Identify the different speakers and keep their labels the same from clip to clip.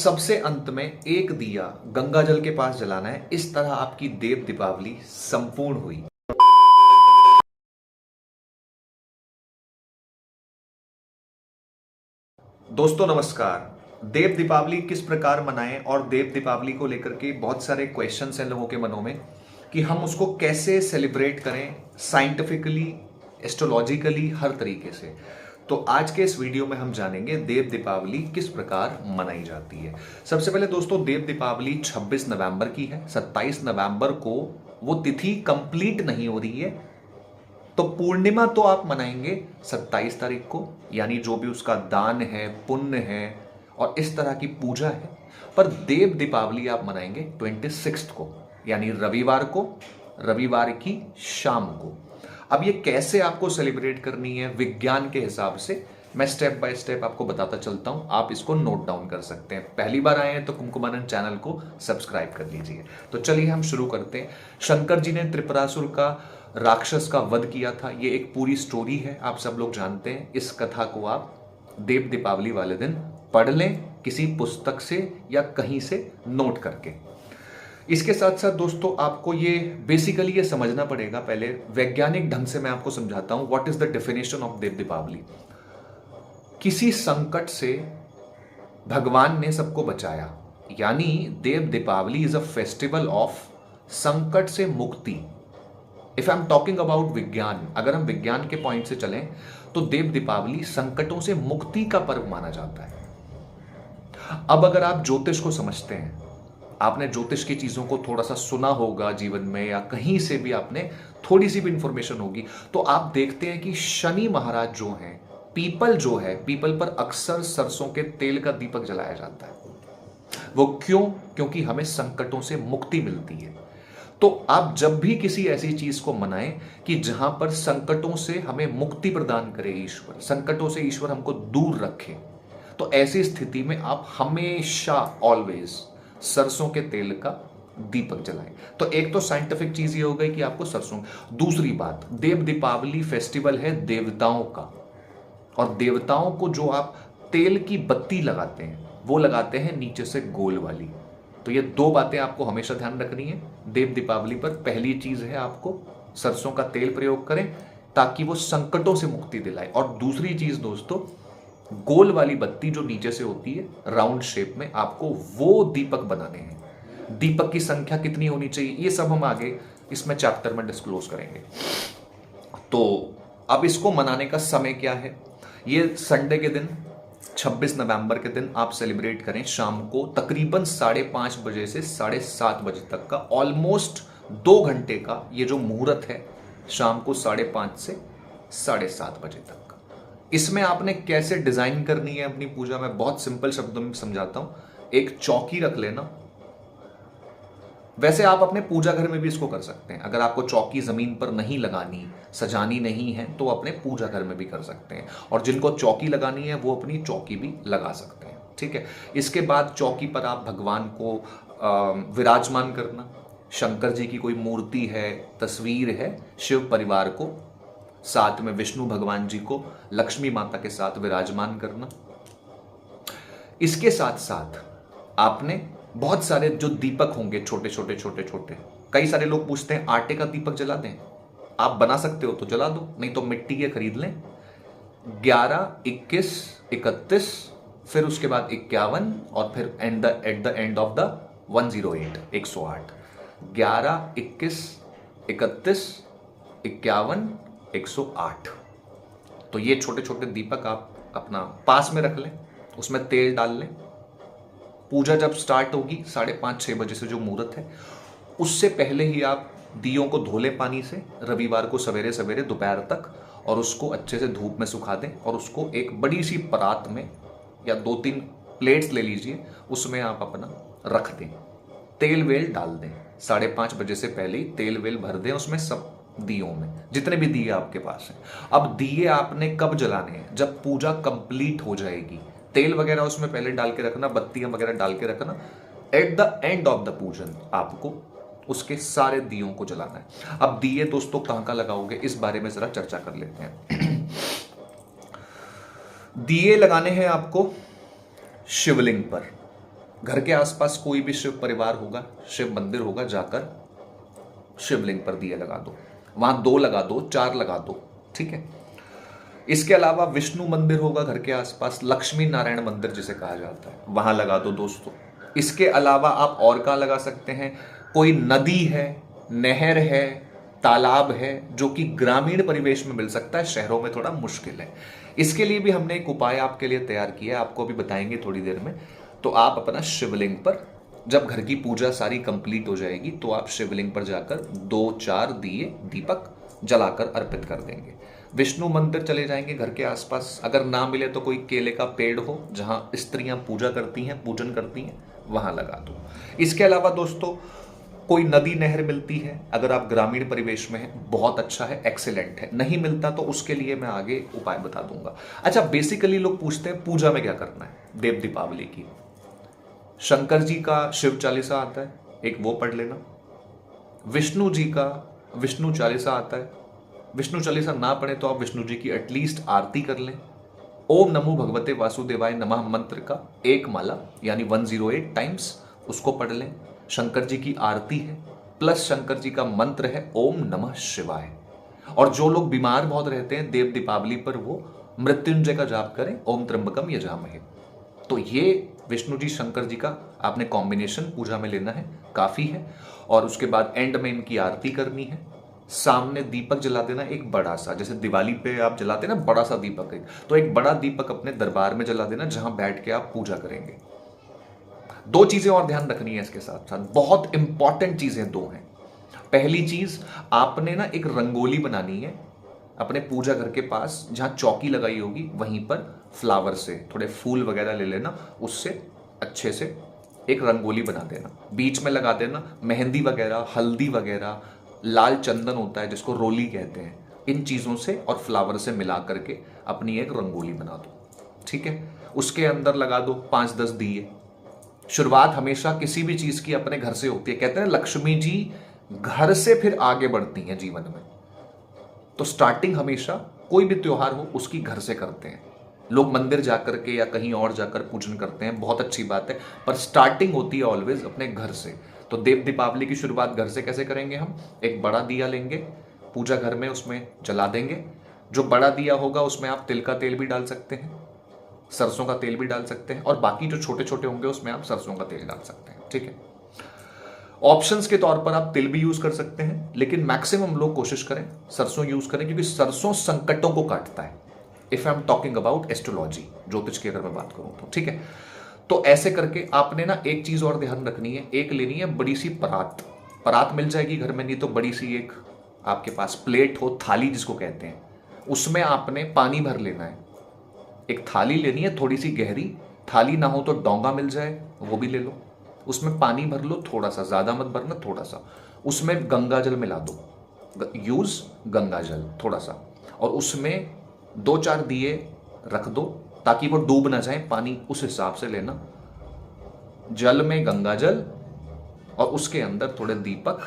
Speaker 1: सबसे अंत में एक दिया गंगा जल के पास जलाना है। इस तरह आपकी देव दीपावली संपूर्ण हुई। दोस्तों नमस्कार। देव दीपावली किस प्रकार मनाएं और देव दीपावली को लेकर के बहुत सारे क्वेश्चंस हैं लोगों के मनों में कि हम उसको कैसे सेलिब्रेट करें साइंटिफिकली, एस्ट्रोलॉजिकली, हर तरीके से। तो आज के इस वीडियो में हम जानेंगे देव दीपावली किस प्रकार मनाई जाती है। सबसे पहले दोस्तों, देव दीपावली 26 नवंबर की है। 27 नवंबर को वो तिथि कंप्लीट नहीं हो रही है, तो पूर्णिमा तो आप मनाएंगे 27 तारीख को, यानी जो भी उसका दान है, पुण्य है और इस तरह की पूजा है। पर देव दीपावली आप मनाएंगे 26 को, यानी रविवार को, रविवार की शाम को। अब ये कैसे आपको सेलिब्रेट करनी है विज्ञान के हिसाब से, मैं स्टेप बाय स्टेप आपको बताता चलता हूं। आप इसको नोट डाउन कर सकते हैं। पहली बार आए हैं तो कुमकुमानंद चैनल को सब्सक्राइब कर लीजिए। तो चलिए हम शुरू करते हैं। शंकर जी ने त्रिपुरासुर का, राक्षस का वध किया था। ये एक पूरी स्टोरी है, आप सब लोग जानते हैं। इस कथा को आप देव दीपावली वाले दिन पढ़ लें, किसी पुस्तक से या कहीं से नोट करके। इसके साथ साथ दोस्तों आपको ये बेसिकली ये समझना पड़ेगा। पहले वैज्ञानिक ढंग से मैं आपको समझाता हूं what is the definition of Dev Deepawali. किसी संकट से भगवान ने सबको बचाया, यानी Dev Deepawali is a festival of संकट से मुक्ति। If I am talking about विज्ञान, अगर हम विज्ञान के पॉइंट से चलें तो देव दीपावली संकटों से मुक्ति का पर्व माना जाता है। अब अगर आप ज्योतिष को समझते हैं, आपने ज्योतिष की चीजों को थोड़ा सा सुना होगा जीवन में, या कहीं से भी आपने थोड़ी सी भी इंफॉर्मेशन होगी, तो आप देखते हैं कि शनि महाराज जो हैं, पीपल जो है, पीपल पर अक्सर सरसों के तेल का दीपक जलाया जाता है। वो क्यों? क्योंकि हमें संकटों से मुक्ति मिलती है। तो आप जब भी किसी ऐसी चीज को मनाएं कि जहां पर संकटों से हमें मुक्ति प्रदान करे ईश्वर, संकटों से ईश्वर हमको दूर रखे, तो ऐसी स्थिति में आप हमेशा ऑलवेज सरसों के तेल का दीपक जलाएं। तो एक तो साइंटिफिक चीज ये हो गई कि आपको सरसों। दूसरी बात, देव दीपावली फेस्टिवल है देवताओं का, और देवताओं को जो आप तेल की बत्ती लगाते हैं वो लगाते हैं नीचे से गोल वाली। तो ये दो बातें आपको हमेशा ध्यान रखनी है देव दीपावली पर। पहली चीज है आपको सरसों का तेल प्रयोग करें ताकि वो संकटों से मुक्ति दिलाए। और दूसरी चीज दोस्तों, गोल वाली बत्ती जो नीचे से होती है राउंड शेप में, आपको वो दीपक बनाने हैं। दीपक की संख्या कितनी होनी चाहिए ये सब हम आगे इसमें चैप्टर में डिस्क्लोज करेंगे। तो अब इसको मनाने का समय क्या है? ये संडे के दिन 26 नवंबर के दिन आप सेलिब्रेट करें शाम को तकरीबन 5:30 बजे से 7:30 बजे तक का, ऑलमोस्ट 2 घंटे का ये जो मुहूर्त है, शाम को 5:30 से 7:30 बजे तक। इसमें आपने कैसे डिजाइन करनी है अपनी पूजा, मैं बहुत सिंपल शब्दों में समझाता हूं। एक चौकी रख लेना। वैसे आप अपने पूजा घर में भी इसको कर सकते हैं। अगर आपको चौकी जमीन पर नहीं लगानी, सजानी नहीं है, तो अपने पूजा घर में भी कर सकते हैं। और जिनको चौकी लगानी है वो अपनी चौकी भी लगा सकते हैं, ठीक है। इसके बाद चौकी पर आप भगवान को विराजमान करना। शंकर जी की कोई मूर्ति है, तस्वीर है, शिव परिवार को, साथ में विष्णु भगवान जी को लक्ष्मी माता के साथ विराजमान करना। इसके साथ साथ आपने बहुत सारे जो दीपक होंगे, छोटे छोटे छोटे छोटे, कई सारे लोग पूछते हैं आटे का दीपक जला दें। आप बना सकते हो तो जला दो, नहीं तो मिट्टी के खरीद लें। 11, 21, 31, फिर उसके बाद 51 और फिर at the end of the 108, 108। 11, 21, 31, 51, 108। तो ये छोटे छोटे दीपक आप अपना पास में रख लें, उसमें तेल डाल लें। पूजा जब स्टार्ट होगी 5:30-6 बजे से, जो मुहूर्त है, उससे पहले ही आप दियों को धो लें पानी से, रविवार को सवेरे सवेरे दोपहर तक, और उसको अच्छे से धूप में सुखा दें। और उसको एक बड़ी सी परात में या 2-3 प्लेट्स ले लीजिए, उसमें आप अपना रख दें। तेल वेल डाल दें, 5:30 बजे से पहले ही तेल वेल भर दें उसमें, सब दियों में, जितने भी दिए आपके पास हैं। अब दिए आपने कब जलाने हैं? जब पूजा कंप्लीट हो जाएगी। तेल वगैरह उसमें पहले डाल के रखना, बत्तियां वगैरह डाल के रखना। At the end of the पूजन आपको उसके सारे दियों को जलाना है। अब दिए दोस्तों कहां कहां लगाओगे, इस बारे में जरा चर्चा कर लेते हैं। दिए लगाने हैं आपको शिवलिंग पर, घर के आसपास कोई भी शिव परिवार होगा, शिव मंदिर होगा, जाकर शिवलिंग पर दिए लगा दो। वहां 2 लगा दो, 4 लगा दो, ठीक है। इसके अलावा विष्णु मंदिर होगा घर के आसपास, लक्ष्मी नारायण मंदिर जिसे कहा जाता है, वहां लगा दो दोस्तों। इसके अलावा आप और कहां लगा सकते हैं? कोई नदी है, नहर है, तालाब है, जो कि ग्रामीण परिवेश में मिल सकता है, शहरों में थोड़ा मुश्किल है। इसके लिए भी हमने एक उपाय आपके लिए तैयार किया है, आपको अभी बताएंगे थोड़ी देर में। तो आप अपना शिवलिंग पर, जब घर की पूजा सारी कंप्लीट हो जाएगी, तो आप शिवलिंग पर जाकर 2-4 दिए, दीपक जलाकर अर्पित कर देंगे। विष्णु मंदिर चले जाएंगे घर के आसपास, अगर ना मिले तो कोई केले का पेड़ हो जहां स्त्रियां पूजा करती हैं, पूजन करती हैं, वहां लगा दो। इसके अलावा दोस्तों, कोई नदी नहर मिलती है, अगर आप ग्रामीण परिवेश में हैं, बहुत अच्छा है, एक्सीलेंट है। नहीं मिलता तो उसके लिए मैं आगे उपाय बता दूंगा। अच्छा, बेसिकली लोग पूछते हैं पूजा में क्या करना है देव दीपावली की। शंकर जी का शिव चालीसा आता है, एक वो पढ़ लेना। विष्णु जी का विष्णु चालीसा आता है, विष्णु चालीसा ना पढ़े तो आप विष्णु जी की एटलीस्ट आरती कर लें। ओम नमो भगवते वासुदेवाय नमः मंत्र का 1 माला यानी 108 टाइम्स उसको पढ़ लें। शंकर जी की आरती है, प्लस शंकर जी का मंत्र है ओम नमः शिवाय। और जो लोग बीमार बहुत रहते हैं, देव दीपावली पर वो मृत्युंजय का जाप करें, ओम त्र्यंबकम यजामहे। तो ये विष्णु जी शंकर जी का आपने कॉम्बिनेशन पूजा में लेना है, काफी है। और उसके बाद एंड में इनकी आरती करनी है। सामने दीपक जला देना एक बड़ा सा, जैसे दिवाली पे आप जलाते हैं ना बड़ा सा दीपक, तो एक बड़ा दीपक अपने दरबार में जला देना जहां बैठ के आप पूजा करेंगे। 2 चीजें और ध्यान रखनी है इसके साथ साथ, बहुत इंपॉर्टेंट चीजें 2 हैं। पहली चीज, आपने ना एक रंगोली बनानी है अपने पूजा घर के पास, जहां चौकी लगाई होगी वहीं पर फ्लावर से थोड़े फूल वगैरह ले लेना, उससे अच्छे से एक रंगोली बना देना, बीच में लगा देना मेहंदी वगैरह, हल्दी वगैरह, लाल चंदन होता है जिसको रोली कहते हैं, इन चीजों से और फ्लावर से मिला करके अपनी एक रंगोली बना दो, ठीक है। उसके अंदर लगा दो 5-10 दिए। शुरुआत हमेशा किसी भी चीज की अपने घर से होती है, कहते हैं लक्ष्मी जी घर से फिर आगे बढ़ती हैं जीवन में। तो स्टार्टिंग हमेशा कोई भी त्योहार हो उसकी घर से करते हैं लोग। मंदिर जाकर के या कहीं और जाकर पूजन करते हैं, बहुत अच्छी बात है, पर स्टार्टिंग होती है ऑलवेज अपने घर से। तो देव दीपावली की शुरुआत घर से कैसे करेंगे हम? एक बड़ा दिया लेंगे पूजा घर में, उसमें जला देंगे। जो बड़ा दिया होगा उसमें आप तिल का तेल भी डाल सकते हैं, सरसों का तेल भी डाल सकते हैं, और बाकी जो छोटे छोटे होंगे उसमें आप सरसों का तेल डाल सकते हैं, ठीक है। ऑप्शंस के तौर पर आप तिल भी यूज कर सकते हैं, लेकिन मैक्सिमम लोग कोशिश करें सरसों यूज करें, क्योंकि सरसों संकटों को काटता है। If I am talking about astrology, ज्योतिष की अगर मैं बात करूं तो, ठीक है। तो ऐसे करके आपने ना एक चीज और ध्यान रखनी है, एक लेनी है बड़ी सी परात। परात मिल जाएगी घर में, नहीं तो बड़ी सी एक आपके पास प्लेट हो, थाली जिसको कहते हैं, उसमें आपने पानी भर लेना है। एक थाली लेनी है थोड़ी सी गहरी, थाली ना हो तो डोंगा मिल जाए वो भी ले लो, उसमें पानी भर लो थोड़ा सा, ज्यादा मत भरना, थोड़ा सा। उसमें गंगा जल मिला दो, यूज गंगा जल थोड़ा सा, और उसमें 2-4 दिए रख दो ताकि वो डूब ना जाए, पानी उस हिसाब से लेना। जल में गंगा जल और उसके अंदर थोड़े दीपक,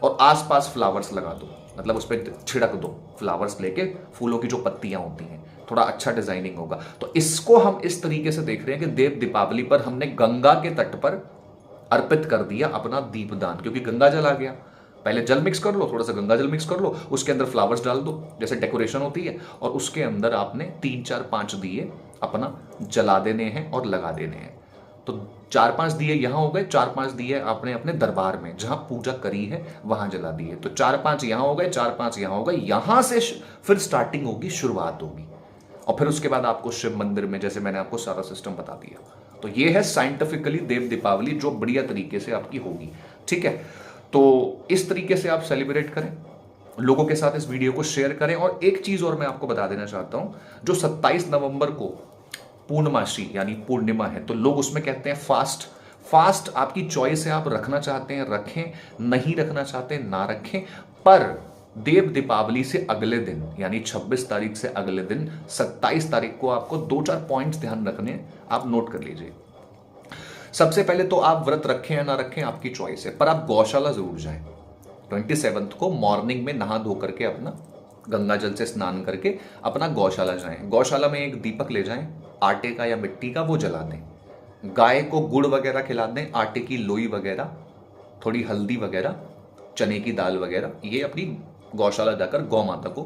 Speaker 1: और आसपास फ्लावर्स लगा दो, मतलब उस पर छिड़क दो फ्लावर्स लेके, फूलों की जो पत्तियां होती हैं, थोड़ा अच्छा डिजाइनिंग होगा। तो इसको हम इस तरीके से देख रहे हैं कि देव दीपावली पर हमने गंगा के तट पर अर्पित कर दिया अपना दीपदान, क्योंकि गंगा जल आ गया। पहले जल मिक्स कर लो, थोड़ा सा गंगा जल मिक्स कर लो, उसके अंदर फ्लावर्स डाल दो जैसे डेकोरेशन होती है, और उसके अंदर आपने 3-4-5 दिए अपना जला देने हैं और लगा देने हैं। तो 4-5 दिए यहां हो गए, 4-5 दिए आपने अपने दरबार में जहां पूजा करी है वहां जला दिए। तो 4-5 यहां हो गए, 4-5 यहां हो गए। यहां से फिर स्टार्टिंग होगी, शुरुआत होगी, और फिर उसके बाद आपको शिव मंदिर में, जैसे मैंने आपको सारा सिस्टम बता दिया। तो ये है साइंटिफिकली देव दीपावली, जो बढ़िया तरीके से आपकी होगी, ठीक है। तो इस तरीके से आप सेलिब्रेट करें, लोगों के साथ इस वीडियो को शेयर करें। और एक चीज और मैं आपको बता देना चाहता हूं, जो 27 नवंबर को पूर्णमासी यानी पूर्णिमा है, तो लोग उसमें कहते हैं फास्ट। फास्ट आपकी चॉइस है, आप रखना चाहते हैं रखें, नहीं रखना चाहते हैं ना रखें। पर देव दीपावली से अगले दिन यानी 26 तारीख से अगले दिन 27 तारीख को आपको 2-4 पॉइंट्स ध्यान रखने, आप नोट कर लीजिए। सबसे पहले तो आप व्रत रखें या ना रखें आपकी चॉइस है, पर आप गौशाला जरूर जाएं। 27 को मॉर्निंग में नहा धो करके, अपना गंगा जल से स्नान करके अपना गौशाला जाएं। गौशाला में एक दीपक ले जाएं, आटे का या मिट्टी का, वो जला दें। गाय को गुड़ वगैरह खिला दें, आटे की लोई वगैरह, थोड़ी हल्दी वगैरह, चने की दाल वगैरह, ये अपनी गौशाला जाकर गौ माता को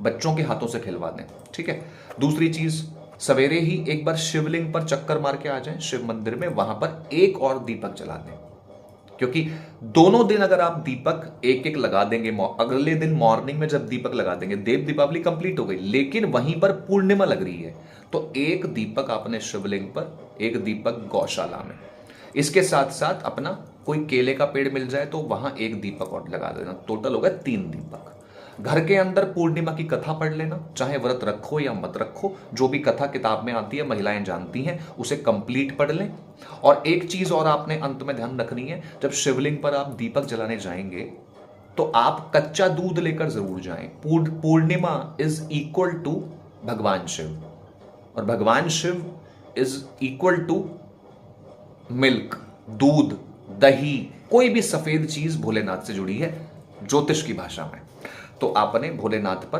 Speaker 1: बच्चों के हाथों से खिलवा दें। ठीक है। दूसरी चीज, सवेरे ही एक बार शिवलिंग पर चक्कर मार के आ जाएं, शिव मंदिर में, वहां पर एक और दीपक जला दें। क्योंकि दोनों दिन अगर आप दीपक एक एक लगा देंगे, अगले दिन मॉर्निंग में जब दीपक लगा देंगे, देव दीपावली कंप्लीट हो गई, लेकिन वहीं पर पूर्णिमा लग रही है, तो एक दीपक आपने शिवलिंग पर, एक दीपक गौशाला में, इसके साथ साथ अपना कोई केले का पेड़ मिल जाए तो वहां एक दीपक और लगा देना। टोटल हो गया 3 दीपक। घर के अंदर पूर्णिमा की कथा पढ़ लेना, चाहे व्रत रखो या मत रखो, जो भी कथा किताब में आती है, महिलाएं जानती हैं, उसे कंप्लीट पढ़ लें। और एक चीज और आपने अंत में ध्यान रखनी है, जब शिवलिंग पर आप दीपक जलाने जाएंगे तो आप कच्चा दूध लेकर जरूर जाएं। पूर्णिमा इज इक्वल टू भगवान शिव, और भगवान Shiva is equal to milk, दूध, दही, कोई भी सफेद चीज भोलेनाथ से जुड़ी है ज्योतिष की भाषा में। तो आपने भोलेनाथ पर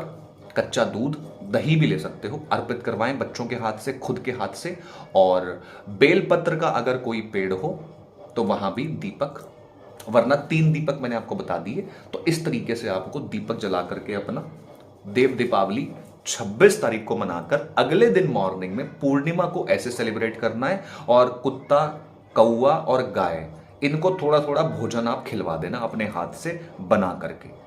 Speaker 1: कच्चा दूध, दही भी ले सकते हो, अर्पित करवाएं बच्चों के हाथ से, खुद के हाथ से। और बेलपत्र का अगर कोई पेड़ हो तो वहां भी दीपक, वरना 3 दीपक मैंने आपको बता दिए। तो इस तरीके से आपको दीपक जला करके अपना देव दीपावली 26 तारीख को मनाकर अगले दिन मॉर्निंग में पूर्णिमा को ऐसे सेलिब्रेट करना है। और कुत्ता, कौवा और गाय, इनको थोड़ा थोड़ा भोजन आप खिलवा देना अपने हाथ से बना करके।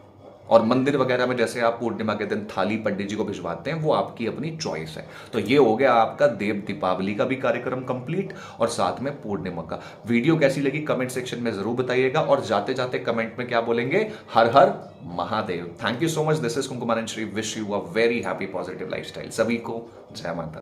Speaker 1: और मंदिर वगैरह में जैसे आप पूर्णिमा के दिन थाली पंडित जी को भिजवाते हैं, वो आपकी अपनी चॉइस है। तो ये हो गया आपका देव दीपावली का भी कार्यक्रम कंप्लीट, और साथ में पूर्णिमा का। वीडियो कैसी लगी कमेंट सेक्शन में जरूर बताइएगा, और जाते जाते कमेंट में क्या बोलेंगे? हर हर Mahadev. Thank you so much. This is Kumkumaran Shri, wish you a very happy positive lifestyle. सभी को जय माता।